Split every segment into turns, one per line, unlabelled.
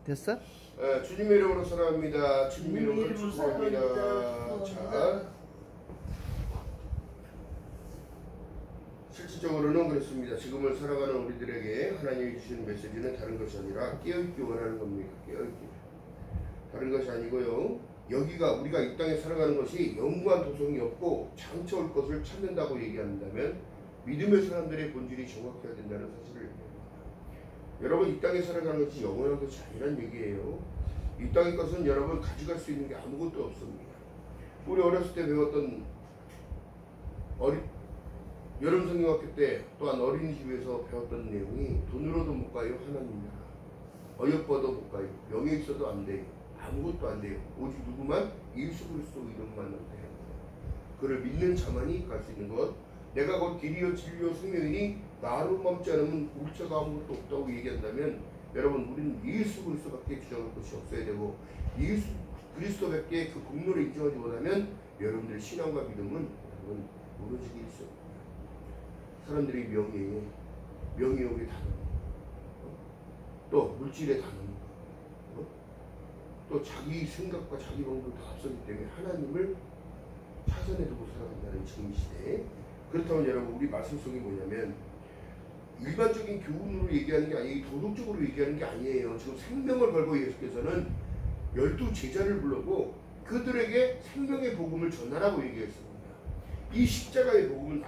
됐어?
주님의 이름으로 사랑합니다. 주님의 이름으로 축복합니다. 자, 실질적으로는 그렇습니다. 지금을 살아가는 우리들에게 하나님이 주시는 메시지는 다른 것이 아니라 깨어있기 원하는 겁니다. 깨어있기. 다른 것이 아니고요. 여기가 우리가 이 땅에 살아가는 것이 영구한 도성이 없고 장차 올 것을 찾는다고 얘기한다면 믿음의 사람들의 본질이 정확해야 된다는 사실을 얘기합니다. 여러분, 이 땅에 살아가는 것이 영원한 것이 아니란 얘기예요. 이 땅의 것은 여러분 가져갈 수 있는 게 아무것도 없습니다. 우리 어렸을 때 배웠던 여름 성경학교 때 또한 어린이집에서 배웠던 내용이 돈으로도 못 가요. 하나님 나라. 어여뻐도 못 가요. 명예 있어도 안 돼요. 아무것도 안 돼요. 오직 누구만? 예수 그리스도 이름만 돼요. 그를 믿는 자만이 갈 수 있는 것. 내가 곧 길이요 진리요 생명이니 나로 멈지 않으면 올 자가 아무것도 없다고 얘기한다면 여러분, 우리는 예수 그리스도밖에 주장할 것이 없어야 되고 예수 그리스도밖에 그 공로를 인정하지 못하면 여러분들의 신앙과 믿음은 여러분 무너지게 있어요. 사람들이 명예에 우리 다 또 물질에 다 또 자기 생각과 자기 방법을 다 앞서기 때문에 하나님을 차선에 두고 살아간다는 지금 시대에, 그렇다면 여러분, 우리 말씀 속이 뭐냐면 일반적인 교훈으로 얘기하는 게 아니고 도덕적으로 얘기하는 게 아니에요. 지금 생명을 걸고 예수께서는 12제자를 불러고 그들에게 생명의 복음을 전하라고 얘기했습니다. 이 십자가의 복음은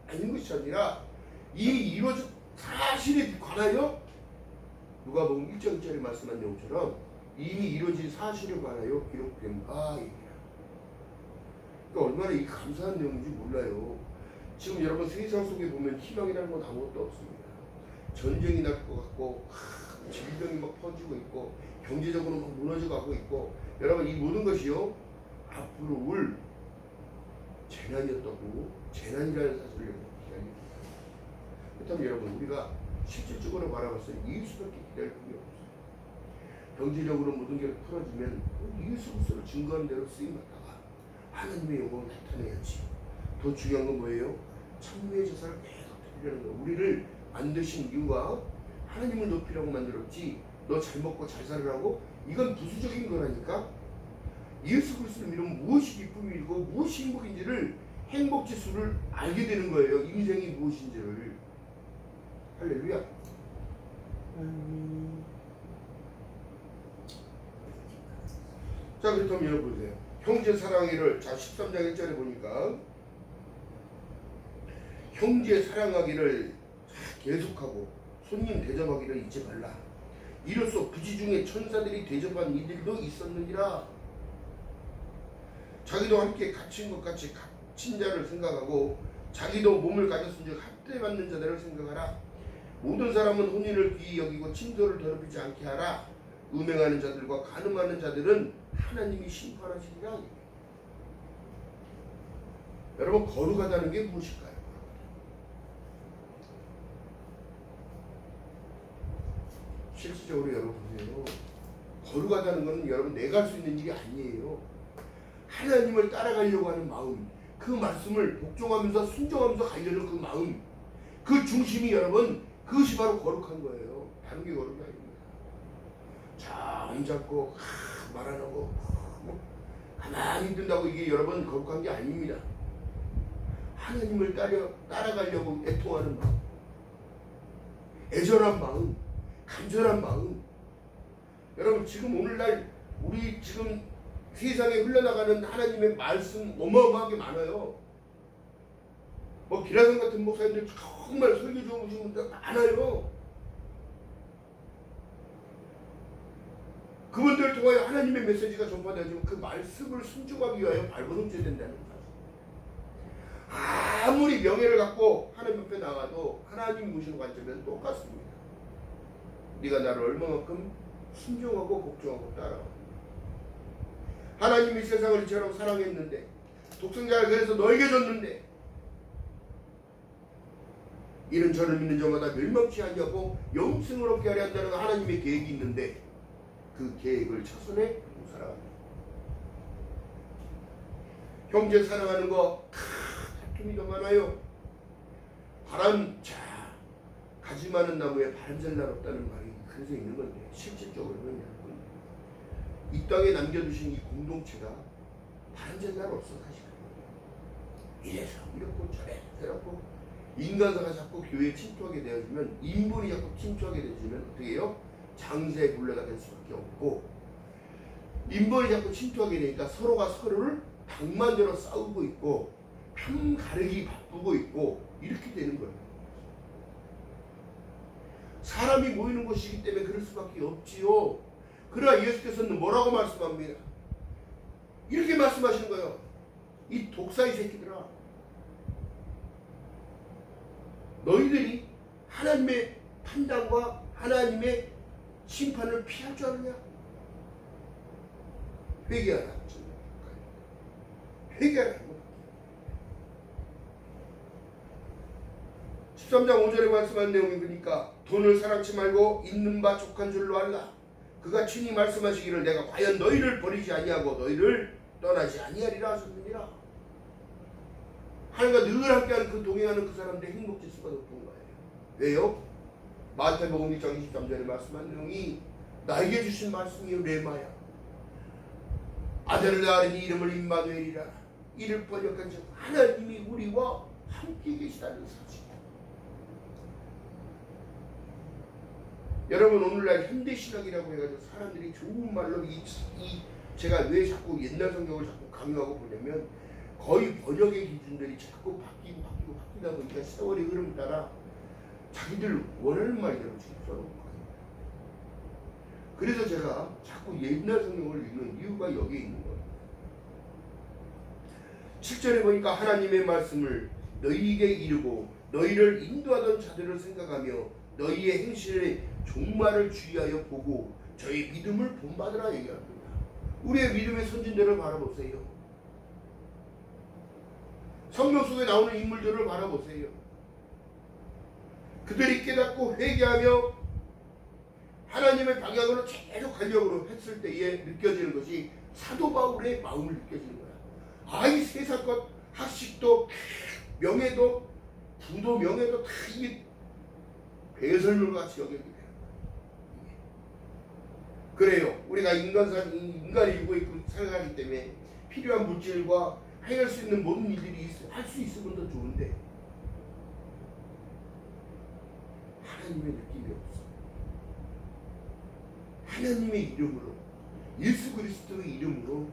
아닌 것이 아니라 이미 이루어진 사실에 관하여 누가복음 1장짜리 말씀한 내용처럼 이미 이루어진 사실에 관하여 기록된 바 얘기야. 그러니까 얼마나 이 감사한 내용인지 몰라요. 지금 여러분 세상 속에 보면 희망이라는 건 아무것도 없습니다. 전쟁이 날 것 같고 질병이 막 퍼지고 있고 경제적으로 막 무너져 가고 있고, 여러분 이 모든 것이요 앞으로 올 재난이었다고, 재난이라는 사실을 이야기합니다. 그렇다면 여러분, 우리가 실질적으로 바라봤을 때 예수밖에 기다릴 필요 없어요. 경제적으로 모든 게 풀어지면 예수 그리스도를 증거하는 대로 쓰임받다가 하나님의 영광을 나타내야지. 더 중요한 건 뭐예요? 천국의 제사를 계속 드리려는 거예요. 우리를 만드신 이유가 하나님을 높이라고 만들었지 너 잘 먹고 잘 살으라고? 이건 부수적인 거라니까. 예수 그리스도를 믿으면 무엇이 기쁨이고 무엇이 행복인지를, 행복지수를 알게 되는 거예요. 인생이 무엇인지를. 할렐루야. 자, 그렇다면 여러분 보세요. 형제 사랑하기를, 자 13장 1절에 보니까 형제 사랑하기를 계속하고 손님 대접하기를 잊지 말라. 이로써 부지 중에 천사들이 대접한 이들도 있었느니라. 자기도 함께 갇힌 것 같이 갇힌 자를 생각하고 자기도 몸을 가졌은즉 학대받는 자들을 생각하라. 모든 사람은 혼인을 귀히 여기고 친소를 더럽히지 않게 하라. 음행하는 자들과 간음하는 자들은 하나님이 심판하시리라. 여러분, 거룩하다는 게 무엇일까요? 실질적으로 여러분 보세요. 거룩하다는 것은 여러분 내가 할 수 있는 일이 아니에요. 하나님을 따라가려고 하는 마음, 그 말씀을 복종하면서 순종하면서 가려는 그 마음, 그 중심이 여러분, 그것이 바로 거룩한 거예요. 다른 게 거룩이 아닙니다. 잠잡고 말 안 하고 가만히 둔다고 이게 여러분 거룩한 게 아닙니다. 하나님을 따라가려고 애통하는 마음, 애절한 마음, 간절한 마음. 여러분, 지금 오늘날 우리 지금 세상에 흘러나가는 하나님의 말씀 어마어마하게 많아요. 뭐 기라성 같은 목사님들 정말 설교 좋으신 분들 많아요. 그분들을 통하여 하나님의 메시지가 전파되지만 그 말씀을 순종하기 위하여 발버둥쳐야 된다는 거예요. 아무리 명예를 갖고 하나님 옆에 나가도 하나님 보시는 관점에는 똑같습니다. 네가 나를 얼마만큼 순종하고 복종하고 따라와. 하나님이 세상을 이처럼 사랑했는데, 독생자를 그래서 너에게 줬는데, 이는 저를 믿는 자마다 멸망치 아니하고 영생을 얻게 하려 한다는 하나님의 계획이 있는데 그 계획을 차선에 두고 살아갑니다. 형제 사랑하는 거 다툼이 더 많아요. 가지 많은 나무에 바람 잘 날 없다는 말이 그 그래서 있는 건데 실질적으로는 여러분 이 땅에 남겨두신 이 공동체가 다른 젠날 없어 사실은. 이래서 이렇고 저래서 저렇고 인간사가 자꾸 교회에 침투하게 되어지면 인본이 자꾸 침투하게 되어지면 어떻게 해요? 장세의 굴레가 될 수밖에 없고 인본이 자꾸 침투하게 되니까 서로가 서로를 방만대로 싸우고 있고 편 가르기 바쁘고 있고 이렇게 되는 거예요. 사람이 모이는 곳이기 때문에 그럴 수밖에 없지요. 그러나 예수께서는 뭐라고 말씀합니다. 이렇게 말씀하시는 거예요. 이 독사의 새끼들아, 너희들이 하나님의 판단과 하나님의 심판을 피할 줄 아느냐? 회개하라. 회개하라. 13장 5절에 말씀한 내용이 그러니까 돈을 사랑치 말고 있는 바 족한 줄로 알라. 그가 친히 말씀하시기를 내가 과연 너희를 버리지 아니하고 너희를 떠나지 아니하리라 하셨느니라. 하나님과 늘 함께하는 그 동행하는 그 사람들의 행복 지수가 높은 거예요. 왜요? 마태복음 1장 23절에 말씀한 내용이 나에게 주신 말씀이 레마야. 아들을 낳으니 이름을 임마누엘이라. 이를 번역한 즉 하나님이 우리와 함께 계시다는 사실. 여러분 오늘날 현대신학이라고 해가지고 사람들이 좋은 말로 제가 왜 자꾸 옛날 성경을 자꾸 강요하고 보냐면 거의 번역의 기준들이 자꾸 바뀌다 보니까 세월의 흐름 따라 자기들 원하는 말대로 지금 써놓은 거예요. 그래서 제가 자꾸 옛날 성경을 읽는 이유가 여기에 있는 거예요. 7절에 보니까 하나님의 말씀을 너희에게 이르고 너희를 인도하던 자들을 생각하며 너희의 행실의 종말을 주의하여 보고 저희 믿음을 본받으라 얘기합니다. 우리의 믿음의 선진들을 바라보세요. 성경 속에 나오는 인물들을 바라보세요. 그들이 깨닫고 회개하며 하나님의 방향으로 계속 가려고 했을 때에 느껴지는 것이 사도 바울의 마음을 느껴지는 거야. 이 세상 것, 학식도, 명예도, 부도, 명예도 다 이게 배설물과 같이 여겨지게 돼요. 그래요. 우리가 인간이 일고 있고 살아가기 때문에 필요한 물질과 해결 수 있는 모든 일들이 할 수 있으면 더 좋은데 하나님의 느낌이 없어. 하나님의 이름으로 예수 그리스도의 이름으로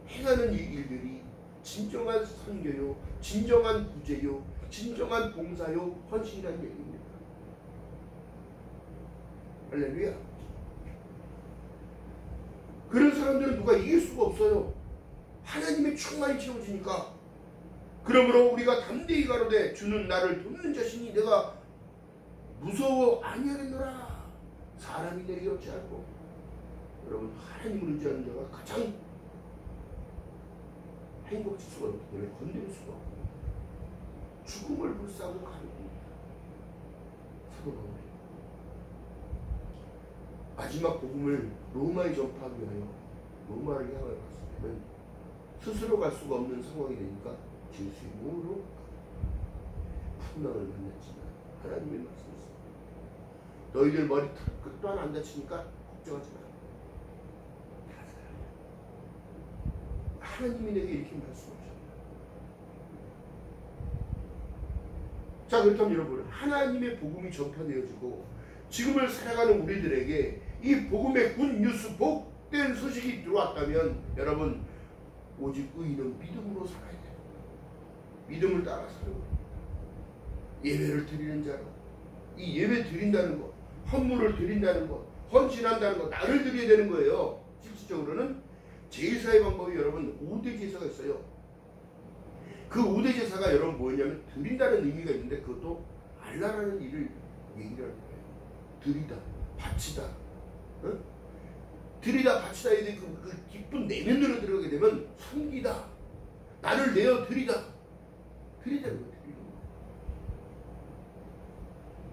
행하는 이 일들이 진정한 선교요, 진정한 구제요, 진정한 봉사요, 헌신이라는 얘기입니다. 할렐루야. 그런 사람들은 누가 이길 수가 없어요. 하나님의 충만이 채워지니까. 그러므로 우리가 담대히 가로되 주는 나를 돕는 자신이 내가 무서워 아니하겠노라. 사람이 내게 어찌하고. 여러분 하나님을 의지하는 자가 가장 행복지수가 높기 때문에 건드릴 수가 없고 죽음을 불사하고 가는 겁니다. 사도 바울이 마지막 복음을 로마에 전파하기 위하여 로마를 향하여 갔을 때는 스스로 갈 수가 없는 상황이 되니까 예수의 몸으로 풍랑을 만났지만 하나님의 말씀이었습니다. 너희들 머리 끝도 하나 안 다치니까 걱정하지 마라. 하나님이 내게 이렇게 말씀하셨다. 자, 그렇다면 여러분 하나님의 복음이 전파되어지고 지금을 살아가는 우리들에게 이 복음의 굿뉴스 복된 소식이 들어왔다면 여러분 오직 의인은 믿음으로 살아야 돼요. 믿음을 따라 살아요. 예배를 드리는 자로 이 예배 드린다는 것, 헌물을 드린다는 것, 헌신한다는 것, 나를 드려야 되는 거예요. 실질적으로는 제사의 방법이 여러분 5대 제사가 있어요. 그 5대 제사가 여러분 뭐냐면 드린다는 의미가 있는데 그것도 알라라는 일을 얘기를 하는 거예요. 드리다, 바치다, 어? 드리다, 바치다 이제 그 깊은 내면으로 들어가게 되면 섬기다, 나를 내어 드리다, 드리다는 거예요. 드리는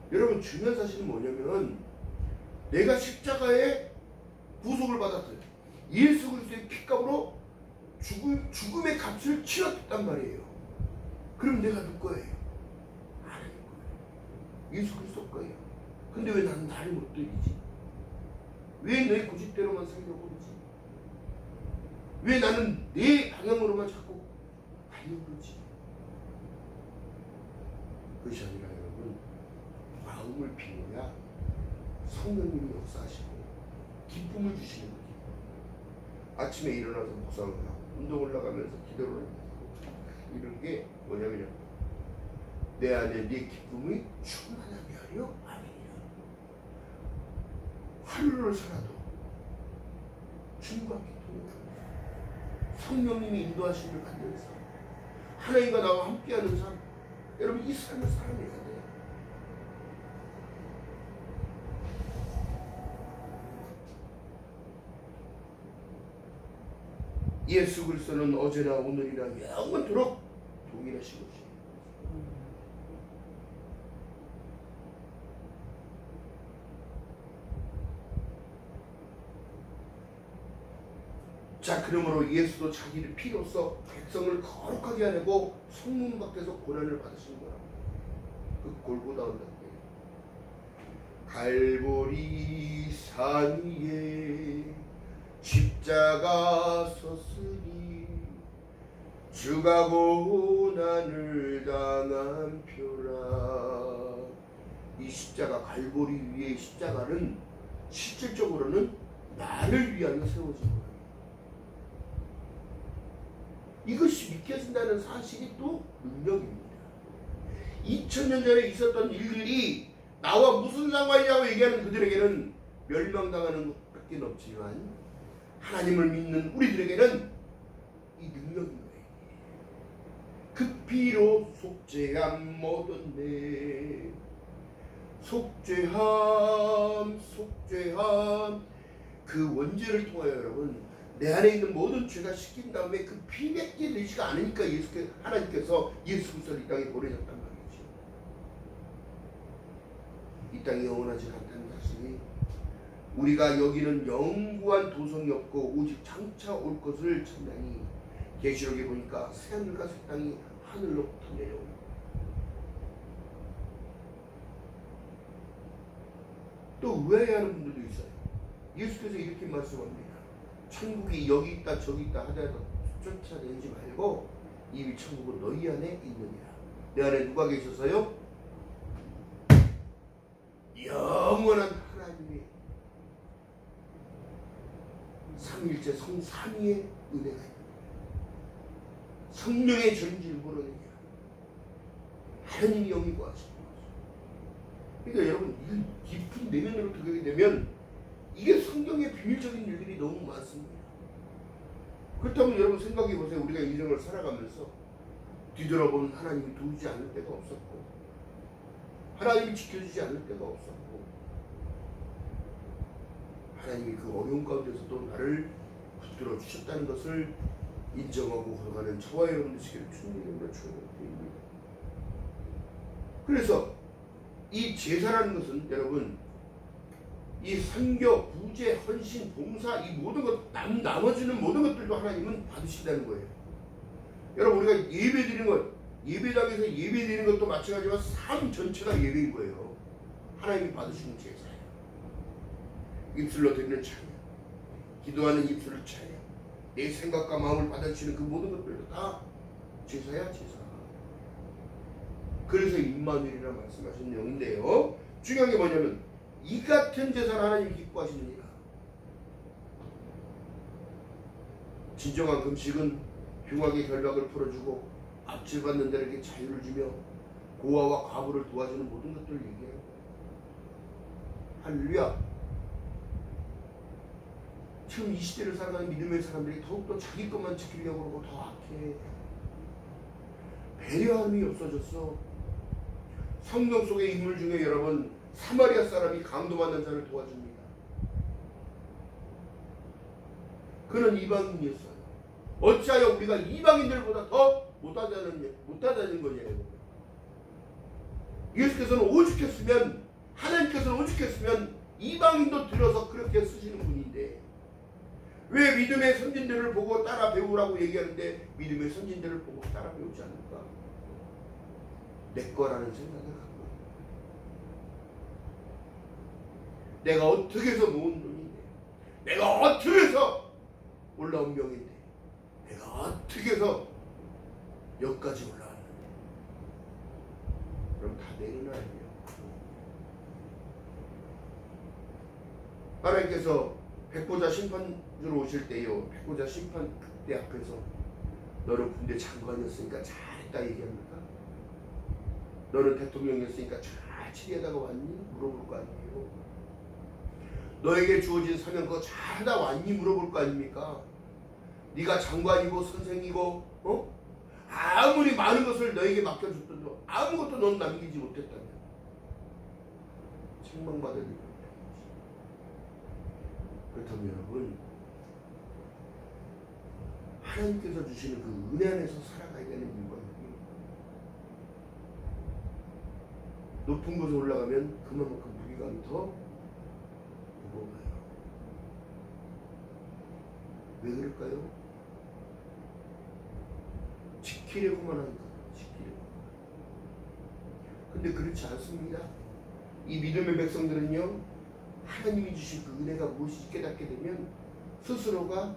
거. 여러분 중요한 사실은 뭐냐면 내가 십자가에 구속을 받았어요. 예수 그리스도의 피값으로 죽음의 값을 치렀단 말이에요. 그럼 내가 누구 거예요? 하나님 거예요. 예수 그리스도 거예요. 근데 왜 나는 나를 못 드리지? 왜 내 고집대로만 살려고 그러지? 왜 나는 내 방향으로만 자꾸 가려고 그러지? 그것이 아니라 여러분, 마음을 비워야 성령님이 역사하시고 기쁨을 주시는 거죠. 아침에 일어나서 묵상을 하고 운동을 나가면서 기도를 하고 이런 게 뭐냐면요, 내 안에 네 기쁨이 충만하게 하려 아멘이야. 하루를 살아도 주님과 기쁨을 성령님이 인도하심을 받는 삶, 하나님과 나와 함께하는 삶, 여러분 이 삶을 살아내야 돼요. 예수 그리스도는 어제나 오늘이나 영원토록 동일하신 것이에요. 자, 그러므로 예수도 자기를 피로써 백성을 거룩하게 하려고 성문 밖에서 고난을 받으신 거라고. 그 골고다 언덕에 갈보리 산 위에 십자가 섰으니 주가 고난을 당한 표라. 이 십자가, 갈보리 위의 십자가는 실질적으로는 나를 위하여 세워진 거예요. 이것이 믿겨진다는 사실이 또 능력입니다. 2000년 전에 있었던 일들이 나와 무슨 상관이냐고 얘기하는 그들에게는 멸망당하는 것밖에 없지만, 하나님을 믿는 우리들에게는 이 능력인 거예요. 그 피로 속죄함 얻었네. 속죄함, 속죄함. 그 원죄를 통하여 여러분, 내 안에 있는 모든 죄가 씻긴 다음에 그 피밖에 되지가 않으니까 하나님께서 예수 그리스도를 이 땅에 보내셨단 말이죠. 이 땅이 영원하지 않다는 사실이, 우리가 여기는 영구한 도성이 없고 오직 장차 올 것을 찬양히, 계시록에 보니까 새하늘과 새 땅이 하늘로부터 내려옵니다. 또 의아해하는 분들도 있어요. 예수께서 이렇게 말씀합니다. 천국이 여기 있다 저기 있다 하더라도 쫓아내지 말고 이미 천국은 너희 안에 있느니라. 내 안에 누가 계셔서요? 영원한 하나님의 삼일째 성삼위의 은혜가 있습니다. 성령의 전지를 모르는 게 하나님이 영이 구하시는 거죠. 그러니까 여러분, 이 깊은 내면으로 들어가게 되면 이게 성경의 비밀적인 일들이 너무 많습니다. 그렇다면 여러분 생각해 보세요. 우리가 인생을 살아가면서 뒤돌아보면 하나님이 도우지 않을 때가 없었고, 하나님이 지켜주지 않을 때가 없었고, 하나님이 그 어려운 가운데서도 나를 붙들어 주셨다는 것을 인정하고 걸어가는 저와 여러분 되시기를 주님으로 축원드립니다. 그래서 이 제사라는 것은 여러분, 이 선교, 구제, 헌신, 봉사, 이 모든 것, 나머지는 모든 것들도 하나님은 받으신다는 거예요. 여러분, 우리가 예배 드리는 것, 예배당에서 예배 드리는 것도 마찬가지지만 삶 전체가 예배인 거예요. 하나님이 받으시는 제사예요. 입술로 드리는 찬양, 기도하는 입술을 찬양, 내 생각과 마음을 받아주시는 그 모든 것들도 다 제사야, 제사. 그래서 임마누엘이라 말씀하신 내용인데요. 중요한 게 뭐냐면, 이 같은 제사를 하나님이 기뻐하시느니라. 진정한 금식은 흉악의 결박을 풀어주고 압질받는 자에게 자유를 주며 고아와 과부를 도와주는 모든 것들을 얘기해요. 할렐루야. 지금 이 시대를 살아가는 믿음의 사람들이 더욱더 자기 것만 지키려고 하고 더 악해. 배려함이 없어졌어. 성경 속의 인물 중에 여러분, 사마리아 사람이 강도받는 자를 도와줍니다. 그는 이방인이었어요. 어찌하여 우리가 이방인들보다 더 못하다는 거냐고. 예수께서는 오죽했으면, 하나님께서는 오죽했으면 이방인도 들어서 그렇게 쓰시는 분인데, 왜 믿음의 선진들을 보고 따라 배우라고 얘기하는데 믿음의 선진들을 보고 따라 배우지 않을까? 내 거라는 생각을 갖고, 내가 어떻게 해서 모은 돈인데, 내가 어떻게 해서 올라온 명인데 내가 어떻게 해서 여기까지 올라왔는데 그럼 다 내려놔야 돼요. 하나님께서 백보자 심판주로 오실 때요, 백보자 심판대 앞에서 너는 군대 장관이었으니까 잘했다 얘기합니까? 너는 대통령이었으니까 잘 치리하다가 왔니? 물어볼 거 아니에요. 너에게 주어진 사명 그거 잘하다 왔니? 물어볼 거 아닙니까? 네가 장관이고 선생이고 아무리 많은 것을 너에게 맡겨줬더라도 아무것도 넌 남기지 못했다면 책망받을 일이 없다. 그렇다면 여러분, 하나님께서 주시는 그 은혜 안에서 살아가야 되는 이유가 있고요. 높은 곳에 올라가면 그만큼 무게감이 더 무거워요. 왜 그럴까요? 지키려고만 하니까. 지키려고. 근데 그렇지 않습니다. 이 믿음의 백성들은요, 하나님이 주신 그 은혜가 무엇인지 깨닫게 되면 스스로가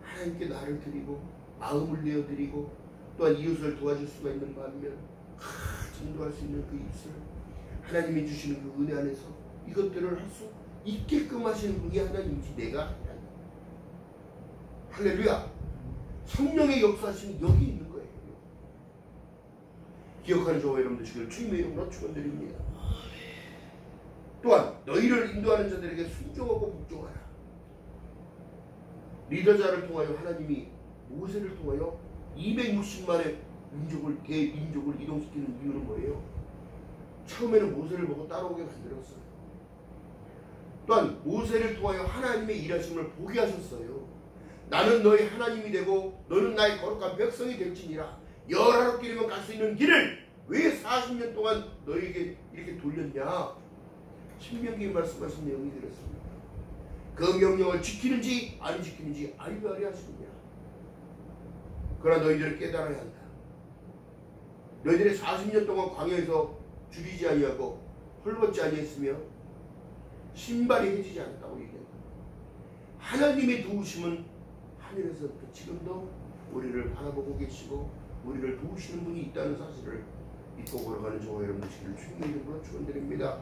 하나님께 나를 드리고 마음을 내어드리고 또한 이웃을 도와줄 수가 있는 반면 전도할 수 있는 그 입술, 하나님이 주시는 그 은혜 안에서 이것들을 할 수 있게끔 하시는 분이 하나님이지 내가 아니라. 할렐루야. 성령의 역사심이 여기 있는 거예요. 기억하는 저와 여러분들 주기를 주님의 이름으로 축원드립니다. 또한 너희를 인도하는 자들에게 순종하고 복종하라. 리더자를 통하여 하나님이 모세를 통하여 260만의 민족을, 대민족을 이동시키는 이유는 뭐예요? 처음에는 모세를 보고 따라오게 만들었어요. 또한 모세를 통하여 하나님의 일하심을 보게 하셨어요. 나는 너희 하나님이 되고 너는 나의 거룩한 백성이 될지니라. 열하루 길이면 갈 수 있는 길을 왜 40년 동안 너희에게 이렇게 돌렸냐? 신명기에 말씀하신 내용이 그렇습니다. 그 명령을 지키는지 안 지키는지 알바리 하시느냐. 그러나 너희들을 깨달아야 한다. 너희들이 40년 동안 광야에서 줄이지 아니하고 헐벗지 아니했으며 신발이 해지지 않았다고 얘기합니다. 하나님의 도우심은 하늘에서부터 지금도 우리를 바라보고 계시고 우리를 도우시는 분이 있다는 사실을 믿고 걸어가는 저와 여러분 되시기를 주님의 이름으로 축원드립니다.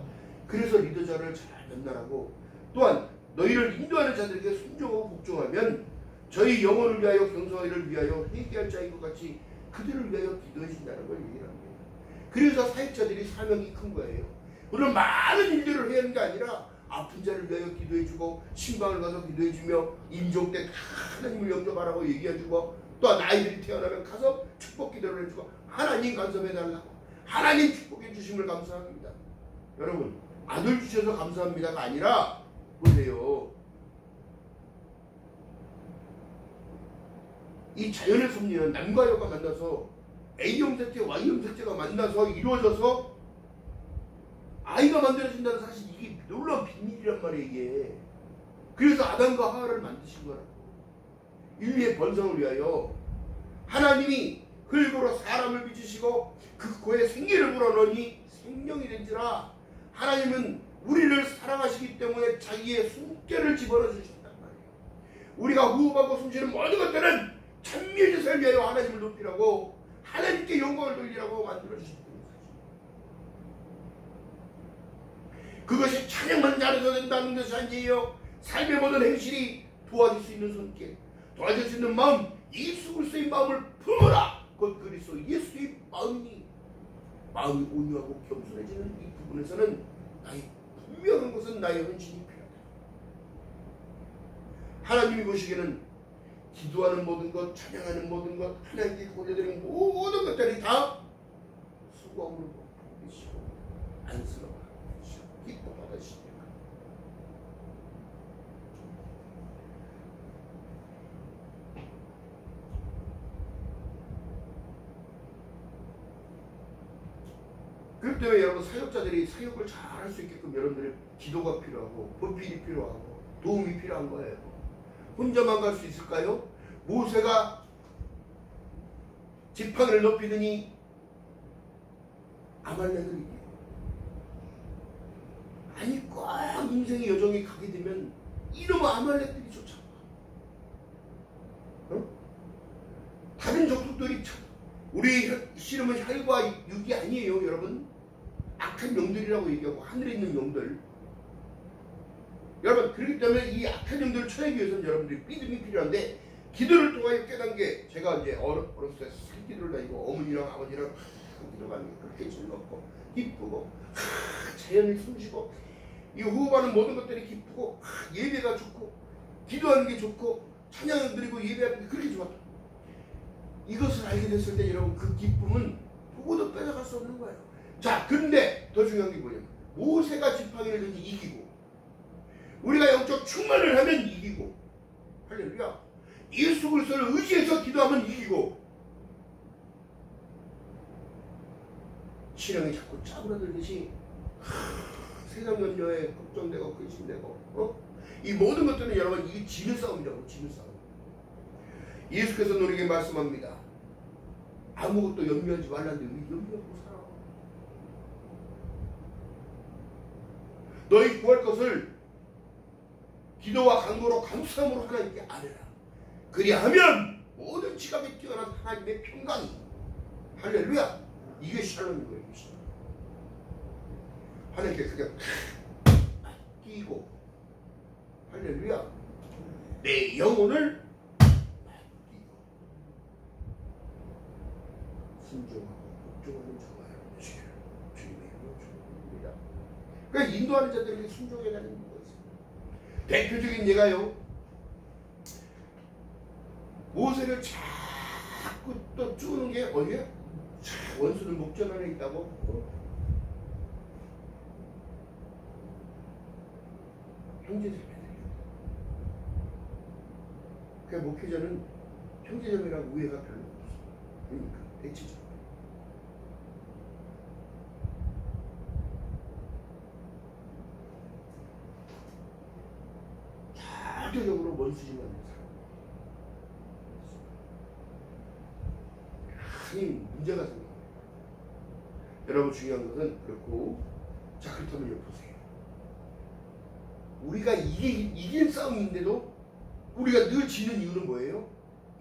그래서 리더자를 잘 면달하고 또한 너희를 인도하는 자들에게 순종하고 복종하면 저희 영혼을 위하여 경성하기를 위하여 회개할 자인 것 같이 그들을 위하여 기도해 준다는 걸 얘기를 합니다. 그래서 사역자들이 사명이 큰 거예요. 우리는 많은 일들을 해야 하는 게 아니라 아픈 자를 위하여 기도해주고 신방을 가서 기도해주며 임종 때 하나님을 영접하라고 얘기해주고 또한 아이들이 태어나면 가서 축복 기도를 해주고 하나님 간섭해달라고 하나님 축복해 주심을 감사합니다. 여러분, 아들 주셔서 감사합니다가 아니라 보세요. 이 자연의 섭리는 남과 여가 만나서 A형 셋째, Y형 셋째가 만나서 이루어져서 아이가 만들어진다는 사실 이게 놀라운 비밀이란 말이에요. 이게. 그래서 아담과 하와를 만드신 거라고. 인류의 번성을 위하여 하나님이 흙으로 사람을 빚으시고 그 코에 생기를 불어넣으니 생명이 된지라. 하나님은 우리를 사랑하시기 때문에 자기의 숨결을 집어넣어 주셨단 말이에요. 우리가 호흡하고 숨쉬는 모든 것들은 천밀지서를 위하여 하나님을 높이라고 하나님께 영광을 돌리라고 만들어 주셨습니다. 그것이 찬양만 잘해서 된다는 것이 아니에요. 삶의 모든 행실이 도와줄 수 있는 손길, 도와줄 수 있는 마음, 예수 그리스도의 마음을 품어라. 곧 그리스도 예수의 마음이 온유하고 겸손해지는 이 부분에서는 나의 분명한 것은 나의 헌신이 필요하다. 하나님이 보시기에는 기도하는 모든 것, 찬양하는 모든 것, 하나님께 올려드리는 모든 것들이 다 수고함으로 보이시고 안쓰러워 기뻐 받으시니까. 그렇기 때문에 여러분, 사역자들이 사역을 잘 할 수 있게끔 여러분들의 기도가 필요하고 보필이 필요하고 도움이 필요한 거예요. 혼자만 갈 수 있을까요? 모세가 지팡이를 높이더니 아말렉을 이겨요. 아니 꼭 인생의 여정이 가게 되면 이놈의 아말렉들이 쫓아와. 다른 족속들이 우리 씨름은 혈과 육이 아니에요, 여러분. 악한 영들이라고 얘기하고 하늘에 있는 영들. 여러분, 그렇기 때문에 이 악한 영들을 쳐내기 위해서는 여러분들이 믿음이 필요한데, 기도를 통하여 깨닫는 게, 제가 이제 어렸을 때 기도를 다니고 어머니랑 아버지랑 기도하는 게 그렇게 즐겁고 기쁘고 자연을 숨쉬고 이 호흡하는 모든 것들이 기쁘고 예배가 좋고 기도하는 게 좋고 찬양을 드리고 예배하는 게 그렇게 좋았다. 이것을 알게 됐을 때 여러분, 그 기쁨은 누구도 빼앗아갈 수 없는 거예요. 자, 근데 더 중요한 게 뭐냐면 모세가 지팡이를 이기고 우리가 영적 충만을 하면 이기고, 할렐루야, 예수 그리스도를 의지해서 기도하면 이기고, 신앙이 자꾸 짜부라들듯이 세상 연료에 걱정되고 근심되고 이 모든 것들은 여러분 이게 지는 싸움이라고. 지는 싸움. 예수께서 우리에게 말씀합니다. 아무것도 염려하지 말라는데 왜 염려하고 살아? 너희 구할 것을 기도와 간구로 감사함으로 하나님께 아뢰라. 그리하면 모든 지각에 뛰어난 하나님의 평강이, 할렐루야, 이게 샬롬인 거예요. 하나님께 그게 끼고, 할렐루야, 내 영혼을 끼고 순종하고 복종하는 저와 여러분의 주님의 이름으로 축복합니다. 그러니까 인도하는 자들에게 순종해야 되는 거예요. 대표적인 예가요, 모세를 자꾸 또 쭈는 게 어디에? 원수는 목전 안에 있다고. 형제자매들이에요. 그 목회자는 형제자매랑 우애가 별로 없어. 그러니까 대치죠. 절대적으로 원수지 않는 사람. 큰 문제가 생깁니다. 여러분, 중요한 것은 그렇고, 자, 그렇다면 여기 보세요. 우리가 이길 싸움인데도 우리가 늘 지는 이유는 뭐예요?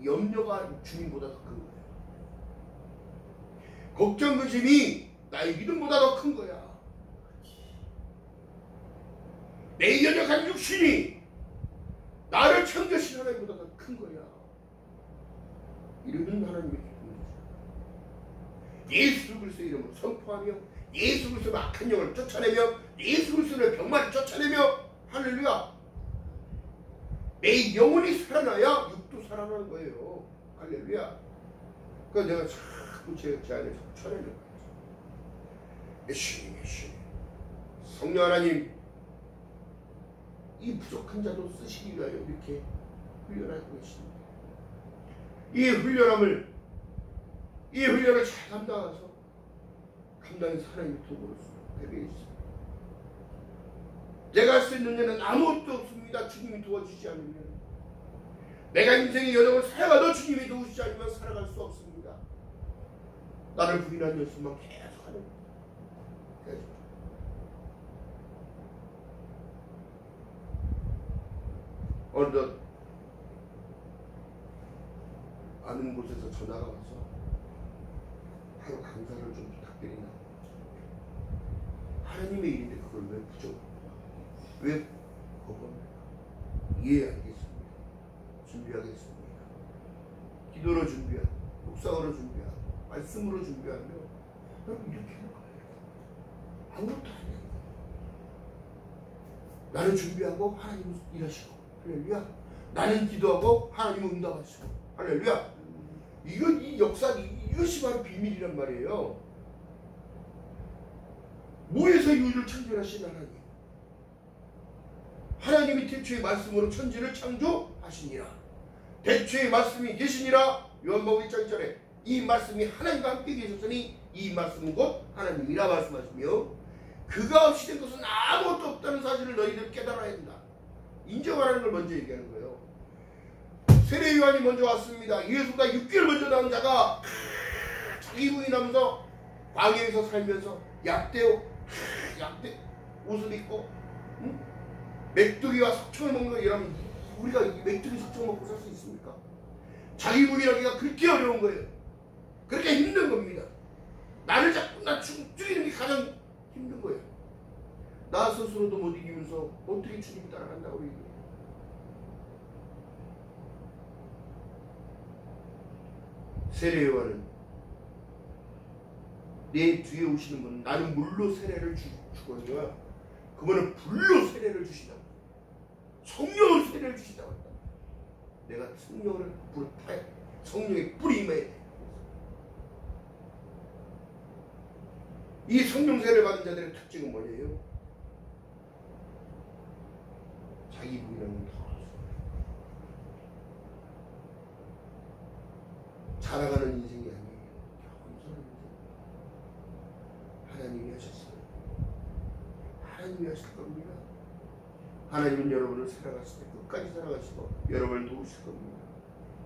염려가 주님보다 더 큰 거예요. 걱정, 근심이 나의 믿음보다 더 큰 거야. 내 연약한 육신이 나를 창조하신 하나님보다 더 큰 거야. 이러면 하나님의 기쁨이죠. 예수 그리스도의 이름으로 선포하며 예수 그리스도의 악한 영을 쫓아내며 예수 그리스도의 병마를 쫓아내며, 할렐루야, 내 영혼이 살아나야 육도 살아나는 거예요. 할렐루야. 그래서 내가 자꾸 제 안에 자꾸 쳐내는 거예요. 예수님, 예수님, 성령 하나님, 이 부족한 자도 쓰시기 위하여 이렇게 훈련하고 계십니다. 이 훈련을 잘 감당해서 하나님의 도구로서 되게 있습니다. 내가 할 수 있는 일은 아무것도 없습니다. 주님이 도와주지 않으면. 내가 인생의 여정을 살아가도 주님이 도우시지 않으면 살아갈 수 없습니다. 나를 부인한 연습만 계속 하는 거예요. 계속. 어느덧 아는 곳에서 전화가 와서 하루 강사를 좀 부탁드리나. 하나님의 일인데 그걸 왜 부정합니까? 왜 거부합니까? 이해하겠습니다. 준비하겠습니다. 기도로 준비하고, 묵상으로 준비하고, 말씀으로 준비하며, 여러분 이렇게 하는 거예요. 아무것도 아니에요. 나는 준비하고 하나님은 일하시고, 할렐루야. 나는 기도하고 하나님은 응답하시고, 할렐루야. 이 역사, 이것이 바로 비밀이란 말이에요. 무에서 유를 창조하신 하나님. 하나님이 태초의 말씀으로 천지를 창조하시니라. 태초의 말씀이 계시니라. 요한복음 1장 1절에 이 말씀이 하나님과 함께 계셨으니 이 말씀은 곧 하나님이라 말씀하시며, 그가 없이 된 것은 아무것도 없다는 사실을 너희들 깨달아야 한다. 인정하라는 걸 먼저 얘기하는 거예요. 세례 요한이 먼저 왔습니다. 예수가 6개월 먼저 나온 자가 자기 부인하면서 광야에서 살면서 약대 옷을 입고, 응? 메뚜기와 석청을 먹는 거 여러분, 우리가 메뚜기 석청 먹고 살 수 있습니까? 자기 부인하기가 그렇게 어려운 거예요. 그렇게 힘든 겁니다. 나를 자꾸 죽이는 게 가장 힘든 거예요. 나 스스로도 못 이기면서 어떻게 주님 따라간다고 얘기해요. 세례요한은 내 뒤에 오시는 분은 나는 물로 세례를 주거니와 그분은 불로 세례를 주시다. 성령을 세례를 주시다고 한다. 내가 성령을 불타야 성령의 불이 임해. 이 성령 세례를 받은 자들의 특징은 뭐예요? 자기 부인하는 더 자라가는 인생이 아니에요. 겸손한 인생. 하나님이 하셨어요. 하나님이 하실 겁니다. 하나님은 여러분을 살아가실 때 끝까지 살아가시고 여러분을 도우실 겁니다.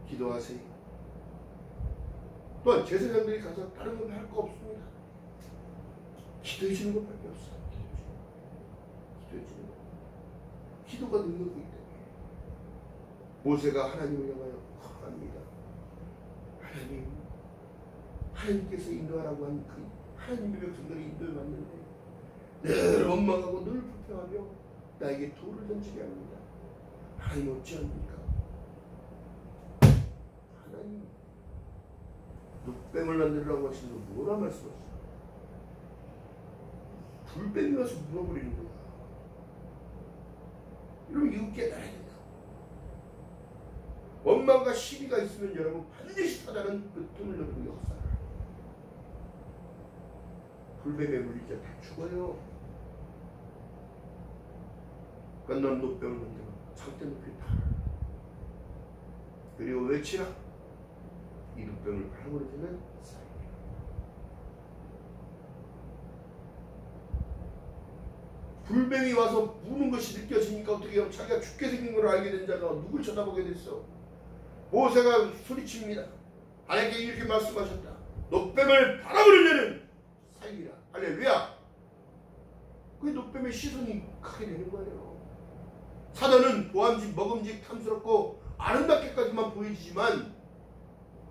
기도하세요. 또한 제사장들이 가서 다른 건 할 거 없습니다. 기도해 주는 것밖에 없어요. 기도해 주는 것. 기도가 능력이기 때문에 모세가 하나님을 향하여 합니다. 하나님, 하나님께서 인도하라고 한 그 하나님의 백성들이 인도를 받는데 늘 원망하고 늘 불평하며 나에게 돌을 던지게 합니다. 하나님 어찌합니까? 하나님 늑뱀을 만들라고 하시는 거 뭐라 말씀하시죠? 불뱀이 와서 물어버리는 거야. 여러분 이거 깨달아야 된다. 원망과 시비가 있으면 여러분 반드시 사단은 그 틈을 넓고 역사를. 불뱀에 물리자 다 죽어요. 그러니까 넌 늑뱀을 만들어 장대 높이 다. 그리고 외치라. 이 늑뱀을 바라보는 사람이야. 불뱀이 와서 무는 것이 느껴지니까 어떻게 해요? 자기가 죽게 생긴 걸 알게 된 자가 누굴 쳐다보게 됐어? 모세가 소리칩니다. 하나님께 이렇게 말씀하셨다. 늑뱀을 바라보는 자는 살리라. 할렐루야. 그 늑뱀의 시선이 크게 되는 거예요. 사단은 보암직, 먹음직, 탐스럽고 아름답게까지만 보여지지만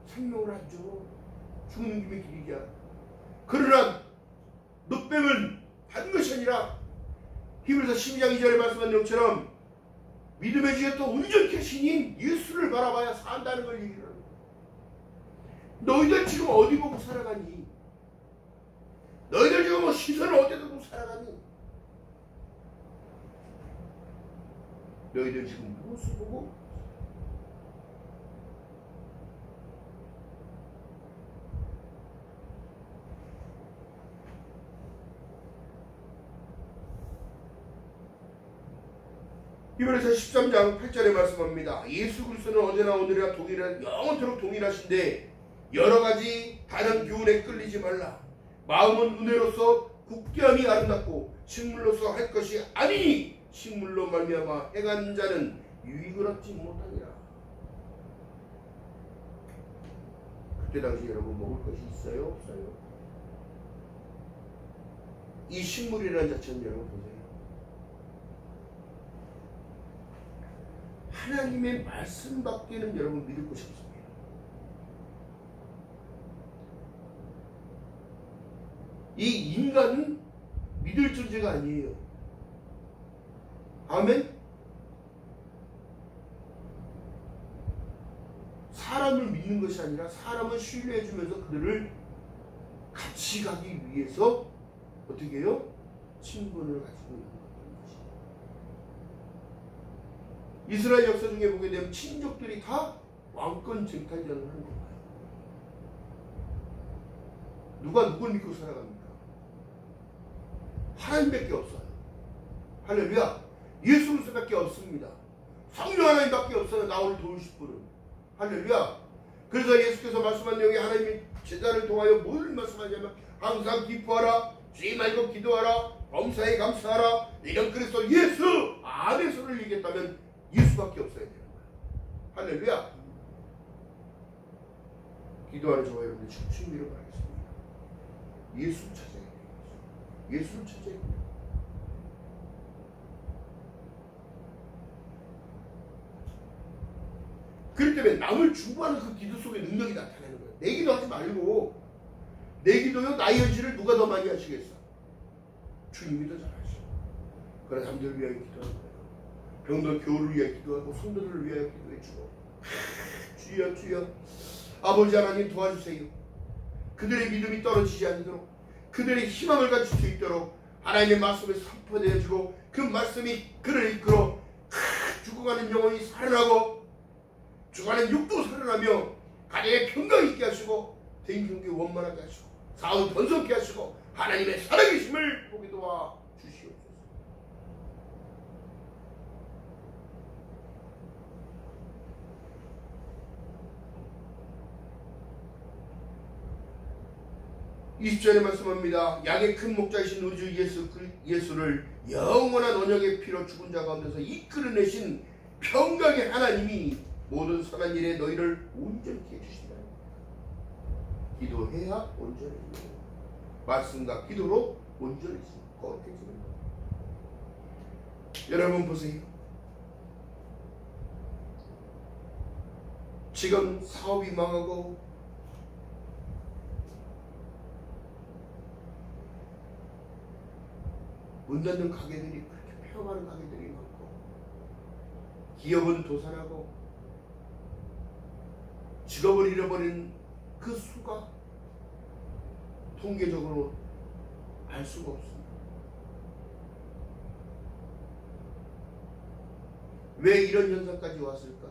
생명을 안 줘. 죽는 김에 길이야. 그러나 늑뱀은 한 것이 아니라 히브리서 12장 2절에 말씀한 것처럼 믿음의 주에 또 온전케 신인 예수를 바라봐야 산다는 걸 얘기를 합니다. 너희들 지금 어디 보고 살아가니? 너희들 지금 뭐 시선을 어디다 보고 살아가니? 너희들 지금 무엇을 보고? 히브리서 13장 8절에 말씀합니다. 예수 그리스도는 어제나 오늘이나 동일한 영원토록 동일하신데 여러 가지 다른 교훈에 끌리지 말라. 마음은 은혜로서 굳게함이 아름답고 식물로서 할 것이 아니니 식물로 말미암아 행한 자는 유익을 얻지 못하니라. 그때 당시 여러분 먹을 것이 있어요? 없어요? 이 식물이라는 자체는 여러분 보세요. 하나님의 말씀밖에는 여러분 믿을 것이 없습니다. 이 인간은 믿을 존재가 아니에요. 아멘? 사람을 믿는 것이 아니라 사람을 신뢰해주면서 그들을 같이 가기 위해서 어떻게 해요? 친분을 가지고 있는 것입니다. 이스라엘 역사 중에 보게 되면 친족들이 다 왕권 쟁탈전을 하는 거예요. 누가 누굴 믿고 살아갑니까? 하나님밖에 없어요. 할렐루야. 예수 그리스도밖에 없습니다. 성령 하나님밖에 없어요. 나를 도우실 분은. 할렐루야. 그래서 예수께서 말씀한 내용이 하나님이 제자를 통하여 뭘 말씀하냐면 항상 기뻐하라, 쉬지 말고 기도하라, 범사에 감사하라. 이런 그리스도 예수 안에서를 얘기했다면 예수밖에 없어야 되는 거예요. 할렐루야. 기도하는 저와 여러분들 집중기를 바라겠습니다. 예수 찾아야 돼요. 예수를 찾아야 돼요. 그렇기 때문에 남을 중보하는 그 기도 속에 능력이 나타나는 거예요. 내 기도하지 말고 내 기도요 나의 현실을 누가 더 많이 하시겠어? 주님이 더 잘하시고. 그러나 남들을 위하여 기도하는 거예요. 병들 교회를 위하여 기도하고 성도들을 위하여 기도해주고 주여 주여 아버지 하나님 도와주세요. 그들의 믿음이 떨어지지 않도록 그들의 희망을 갖출 수 있도록 하나님의 말씀을 선포되어지고 그 말씀이 그를 이끌어 죽어가는 영혼이 살아나고 죽어가는 육도 살아나며 가정에 평강 있게 하시고 대인경계 원만하게 하시고 사업 번성케 하시고 하나님의 살아계심을 보게 도와 주시옵소서. (20절에) 말씀합니다. 양의 큰 목자이신 우리 주 예수를 영원한 언약의 피로 죽은 자 가운데서 이끌어내신 평강의 하나님이 모든 선한 일에 너희를 온전케 해주신다. 기도해야 온전해집니다. 말씀과 기도로 온전해집니다. 거룩해집니다. 여러분 보세요. 지금 사업이 망하고 문 닫는 가게들이 그렇게 펴가는 가게들이 많고 기업은 도산하고 직업을 잃어버린 그 수가 통계적으로 알 수가 없습니다. 왜 이런 현상까지 왔을까?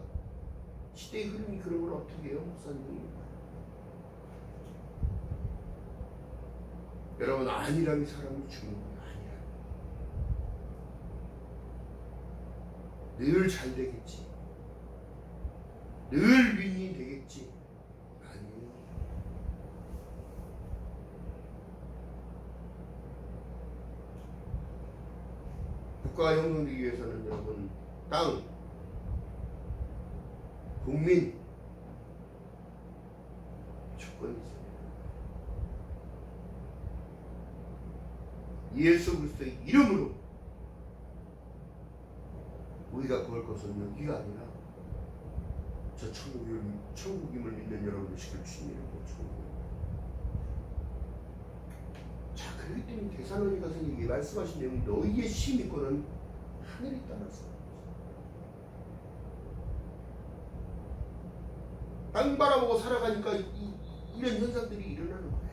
시대의 흐름이 그런 걸 어떻게 해요, 목사님? 여러분, 안일함이 사람을 죽이는 거예요. 늘 잘 되겠지. 늘 윈이 되겠지. 아니에요. 국가가 형성되기 위해서는 여러분 땅, 국민 조건이 있습니다. 예수 그리스도의 이름으로 우리가 구할 것은 여기가 아니라 저 천국임을 믿는 여러분들 시킬 주님이라고 천국입니다. 자, 그렇기 때문에 데살로니가서는 말씀하신 내용이 너희의 심의권은 하늘에 있다 말씀합니다. 땅 바라보고 살아가니까 이런 현상들이 일어나는 거예요.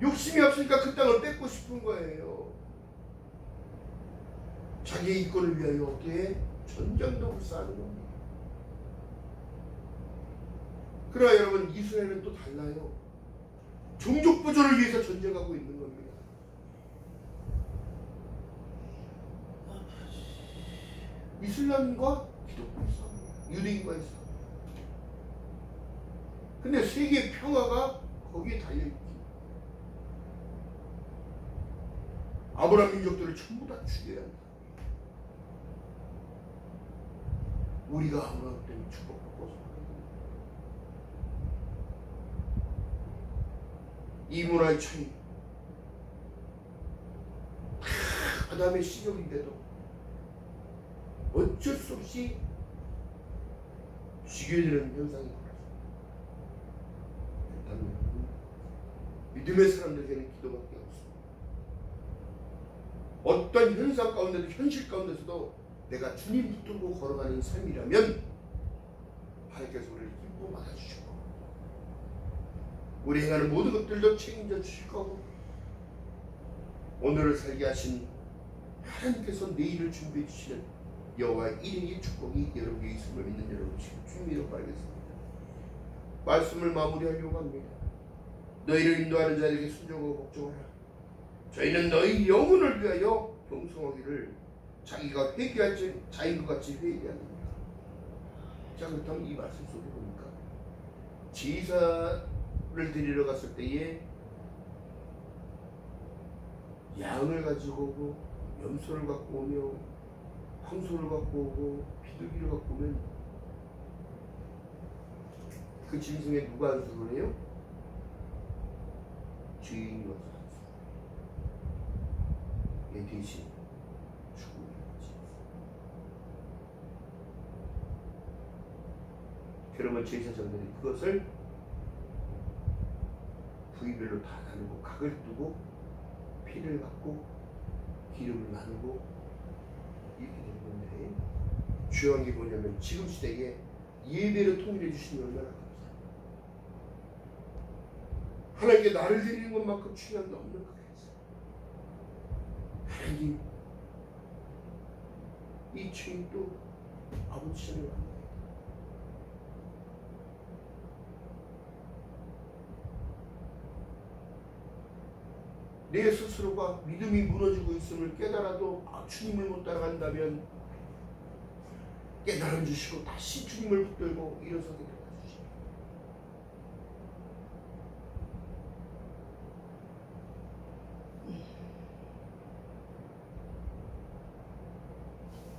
욕심이 없으니까 그 땅을 뺏고 싶은 거예요. 자기의 이권을 위하여 어떻게 전쟁도 쌓는 겁니다. 그러나 여러분, 이스라엘은 또 달라요. 종족 보존을 위해서 전쟁하고 있는 겁니다. 이슬람과 기독교의 싸움입니다. 유대인과의 싸움. 근데 세계의 평화가 거기에 달려있기. 아브라함 민족들을 전부 다 죽여야 한다. 우리가 아브라함 때문에 축복받고 이 문화의 차이, 아담의 시력인데도 어쩔 수 없이 죽여야 되는 현상이 벌어집니다. 믿음의 사람들에게는 기도밖에 없습니다. 어떤 현상 가운데도, 현실 가운데서도 내가 주님 붙들고 걸어가는 삶이라면 하나님께서 우리를 기뻐 받아주시고 우리 행하는 모든 것들도 책임져 주실 거고 오늘을 살게 하신 하나님께서 내일을 준비해 주시는 여호와의 일행의 축복이 여러분에게 있음을 믿는 여러분 주님으로 바라겠습니다. 말씀을 마무리하려고 합니다. 너희를 인도하는 자에게 순종하고 복종하라. 저희는 너희 영혼을 위하여 경성하기를 자기가 회개할 자인 것 같이 회개합니다. 자, 그렇다면 이 말씀 속에 보니까 제사를 드리러 갔을 때에 양을 가지고 오고 염소를 갖고 오며 황소를 갖고 오고 비둘기를 갖고 오면 그 짐승에 누가 안수를 해요? 주인이 와서 안수를 해요. 대신 죽음을 맞지. 그러면 제사장들이 그것을 부위별로 다 나누고 각을 두고 피를 받고 기름을 나누고 이렇게 되는 건데, 중요한 게 뭐냐면 지금 시대에 예배를 통일해 주시니 얼마나 감사합니다. 하나님께 나를 드리는 것만큼 중요한 게 없는 거겠어요. 하나님, 이 죄인도 아버지 전에 왔네. 내 스스로가 믿음이 무너지고 있음을 깨달아도 주님을 못 따라간다면 깨달음 주시고 다시 주님을 붙들고 일어서게 도와주시고,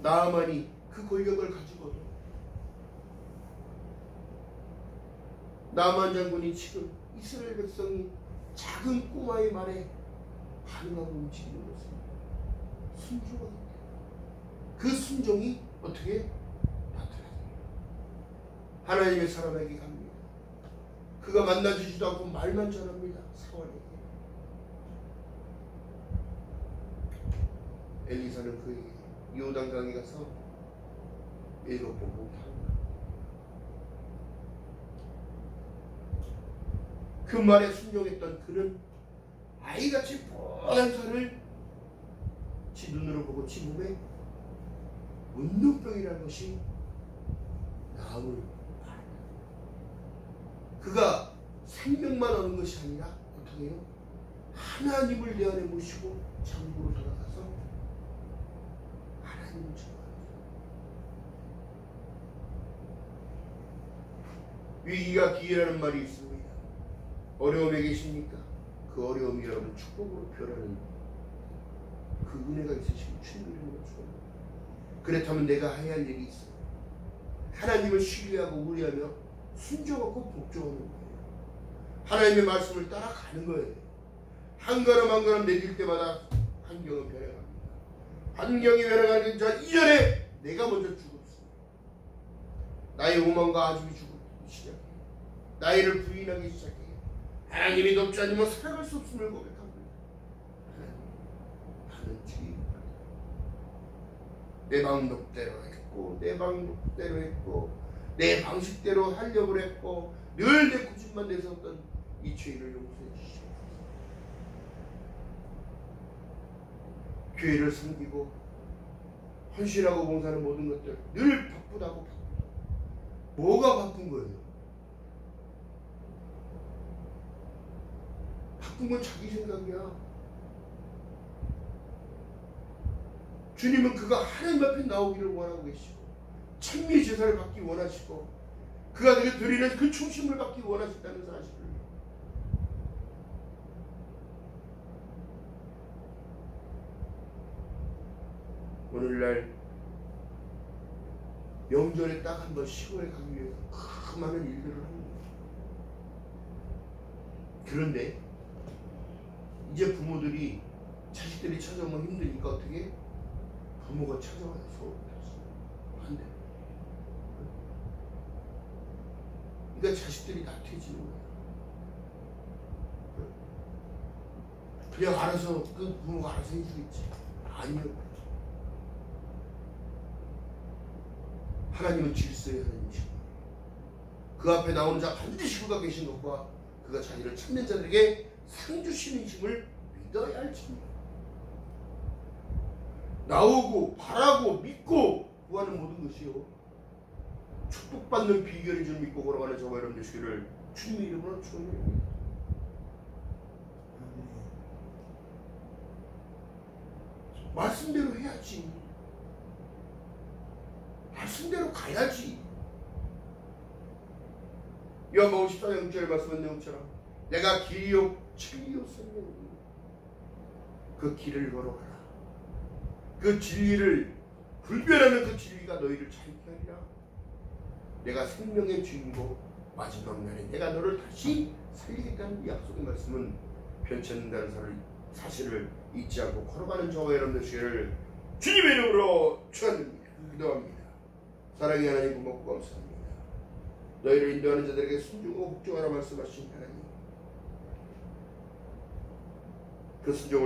나아만이 그 권력을 가지고도 나아만 장군이 지금 이스라엘 백성이 작은 꼬마의 말에 반응하고 움직이는 것은 순종하기 때문에 그 순종이 어떻게 나타납니다. 하나님의 사람에게 갑니다. 그가 만나주지도 않고 말만 전합니다. 사울에게. 엘리사는 그에게 요단강에 가서 7번 목욕합니다. 그 말에 순종했던 그는 아이같이 뻔한 살을 지 눈으로 보고 지 몸에 문둥병이라는 것이 나음을 말합니다. 그가 생명만 얻는 것이 아니라 어떻게 해요? 하나님을 내 안에 모시고 장부로 돌아가서 하나님을 전합니다. 위기가 기회라는 말이 있습니다. 어려움에 계십니까? 그 어려움이 여러분 축복으로 변하는 그 은혜가 있으시고 주님을 거죠. 그렇다면 내가 해야 할 일이 있어. 하나님을 신뢰하고 우리하며 순종하고 복종하는 거예요. 하나님의 말씀을 따라가는 거예요. 한 걸음 한 걸음 내딜 때마다 환경은 변해갑니다. 환경이 변해가는 자 이전에 내가 먼저 죽었습니다. 나의 오만과 아집이 죽기 시작해요. 나이를 부인하기 시작해요. 하나님이 돕지 않으면 살아갈 수 없음을 고백합니다. 나는 죄인이다. 내 방법대로 했고 내 방법대로 했고 내 방식대로 하려고 했고 늘 내 고집만 내세웠던 이 죄인을 용서해 주시옵소서. 교회를 섬기고 헌신하고 봉사하는 모든 것들 늘 바쁘다고 뭐가 바쁜 거예요? 바쁜 건 자기 생각이야. 주님은 그가 하나님 앞에 나오기를 원하고 계시고 찬미 제사를 받기 원하시고 그가 드리는 그 충심을 받기 원하신다는 사실을 오늘날 명절에 딱 한 번 시골에 가기 위해서 그 많은 일들을 합니다. 그런데 이제 부모들이 자식들이 찾아오면 힘드니까 어떻게 부모가 찾아와서 안 돼. 그러니까 자식들이 나태해지는 거야. 그냥 알아서 그 부모가 알아서 해주겠지. 아니요. 하나님은 질서의 하나님이시고 그 앞에 나오는 자 반드시 그가 계신 것과 그가 자기를 찾는 자들에게 상 주시는 힘을 믿어야 할 것입니다. 나오고 바라고 믿고 구하는 모든 것이요 축복받는 비결인 줄 믿고 걸어가는 저와 여러분 되시기를 주님의 이름으로 축원드립니다. 말씀대로 해야지. 말씀대로 가야지. 요한복음 14장 6절에 말씀한 내용처럼 내가 길이요 진리요 생명이요 그 길을 걸어가라. 그 진리를 불변하는 그 진리가 너희를 자유케 하리라. 내가 생명의 주인이고 마지막 날에 내가 너를 다시 살리겠다는 약속의 말씀은 변치 않는다는 사실을 잊지 않고 걸어가는 저와 여러분들 되시기를 주님의 이름으로 축원드립니다. 기도합니다. 사랑의 하나님 고맙고 감사합니다. 너희를 인도하는 자들에게 순종하고 복종하라 말씀하신 하나님. 그 순종을